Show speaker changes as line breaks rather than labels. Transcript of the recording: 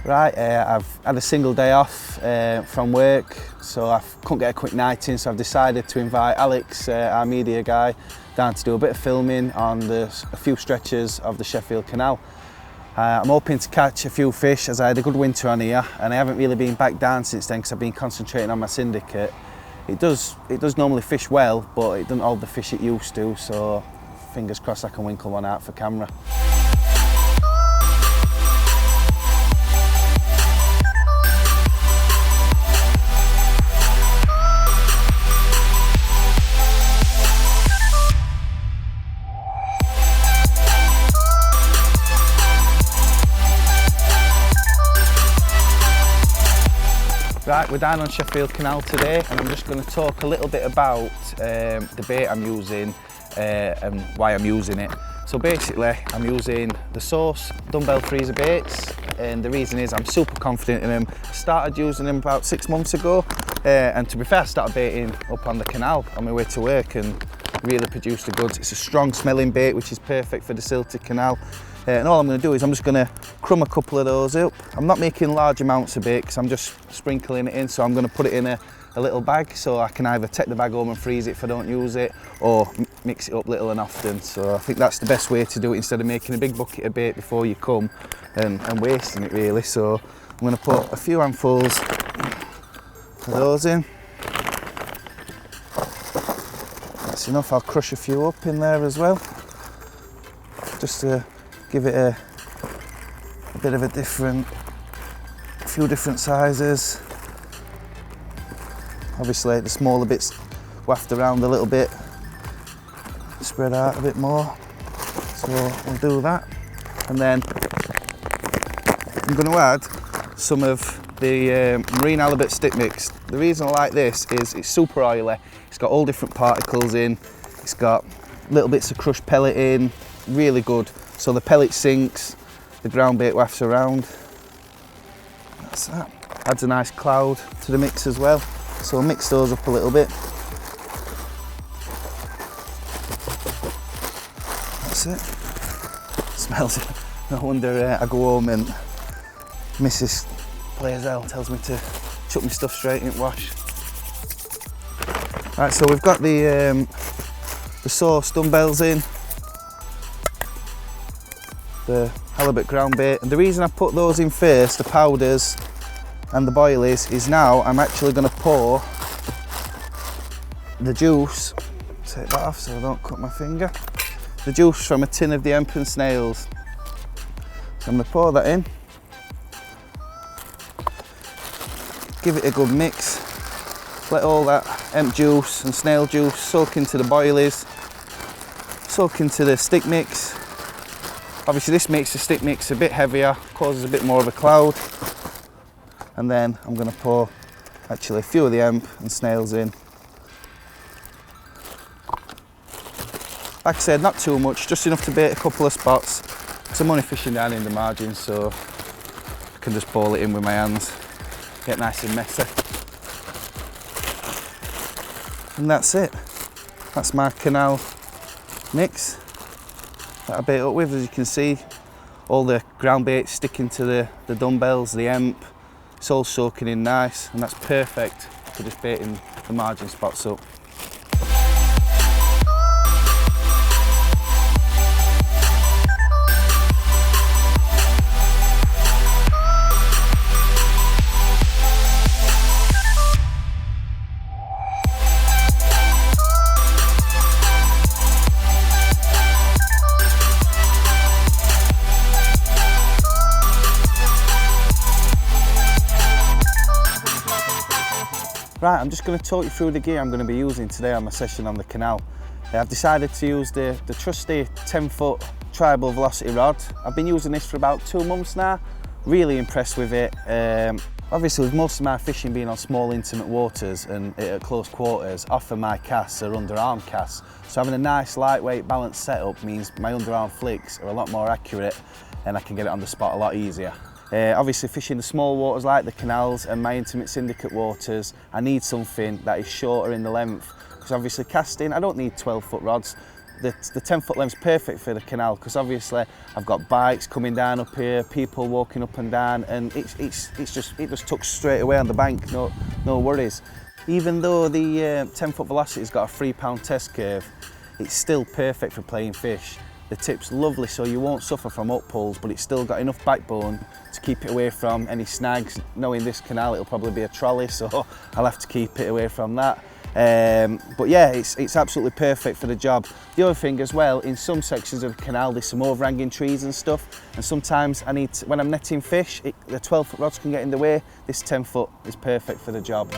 Right, I've had a single day off from work, so I couldn't get a quick night in, so I've decided to invite Alex, our media guy, down to do a bit of filming on a few stretches of the Sheffield Canal. I'm hoping to catch a few fish as I had a good winter on here, and I haven't really been back down since then because I've been concentrating on my syndicate. It does normally fish well, but it doesn't hold the fish it used to, so fingers crossed I can winkle one out for camera. Right, we're down on Sheffield Canal today, and I'm just going to talk a little bit about the bait I'm using and why I'm using it. So basically, I'm using the Source dumbbell freezer baits, and the reason is I'm super confident in them. I started using them about 6 months ago, and to be fair, I started baiting up on the canal on my way to work and really produced the goods. It's a strong smelling bait, which is perfect for the silted canal. And all I'm going to do is I'm just going to crumb a couple of those up. I'm not making large amounts of bait because I'm just sprinkling it in, so I'm going to put it in a little bag so I can either take the bag home and freeze it if I don't use it, or mix it up little and often. So I think that's the best way to do it instead of making a big bucket of bait before you come and wasting it really. So I'm going to put a few handfuls of those in. That's enough. I'll crush a few up in there as well, just to give it a bit of a few different sizes. Obviously the smaller bits waft around a little bit, spread out a bit more. So we'll do that. And then I'm going to add some of the marine halibut stick mix. The reason I like this is it's super oily. It's got all different particles in. It's got little bits of crushed pellet in, really good. So the pellet sinks, the ground bait wafts around. That's that. Adds a nice cloud to the mix as well. So we'll mix those up a little bit. That's it. Smells it. No wonder I go home and Mrs. Blazel tells me to chuck my stuff straight in wash. Right, so we've got the Source dumbbells in, the halibut ground bait, and the reason I put those in first, the powders and the boilies, is now I'm actually going to pour the juice, take that off so I don't cut my finger, the juice from a tin of the hemp and snails. So I'm going to pour that in, give it a good mix, let all that hemp juice and snail juice soak into the boilies, soak into the stick mix. Obviously this makes the stick mix a bit heavier, causes a bit more of a cloud. And then I'm going to pour actually a few of the hemp and snails in. Like I said, not too much, just enough to bait a couple of spots. I'm only fishing down in the margins, so I can just ball it in with my hands, get nice and messy. And that's it. That's my canal mix that I bait up with. As you can see, all the ground bait sticking to the dumbbells, the hemp, it's all soaking in nice, and that's perfect for just baiting the margin spots up. Right, I'm just going to talk you through the gear I'm going to be using today on my session on the canal. I've decided to use the trusty 10-foot Tribal velocity rod. I've been using this for about 2 months now, really impressed with it. Obviously with most of my fishing being on small intimate waters and at close quarters, often my casts are underarm casts. So having a nice lightweight balanced setup means my underarm flicks are a lot more accurate and I can get it on the spot a lot easier. Obviously fishing the small waters like the canals and my intimate syndicate waters, I need something that is shorter in the length, because obviously casting, I don't need 12-foot rods. the 10-foot length's perfect for the canal because obviously I've got bikes coming down up here, people walking up and down, and it just tucks straight away on the bank, no worries. Even though the 10-foot velocity's got a 3-pound test curve, it's still perfect for playing fish. The tip's lovely, so you won't suffer from up pulls, but it's still got enough backbone to keep it away from any snags. Knowing this canal, it'll probably be a trolley, so I'll have to keep it away from that. But yeah, it's absolutely perfect for the job. The other thing as well, in some sections of the canal, there's some overhanging trees and stuff, and sometimes when I'm netting fish, the 12-foot rods can get in the way. This 10-foot is perfect for the job.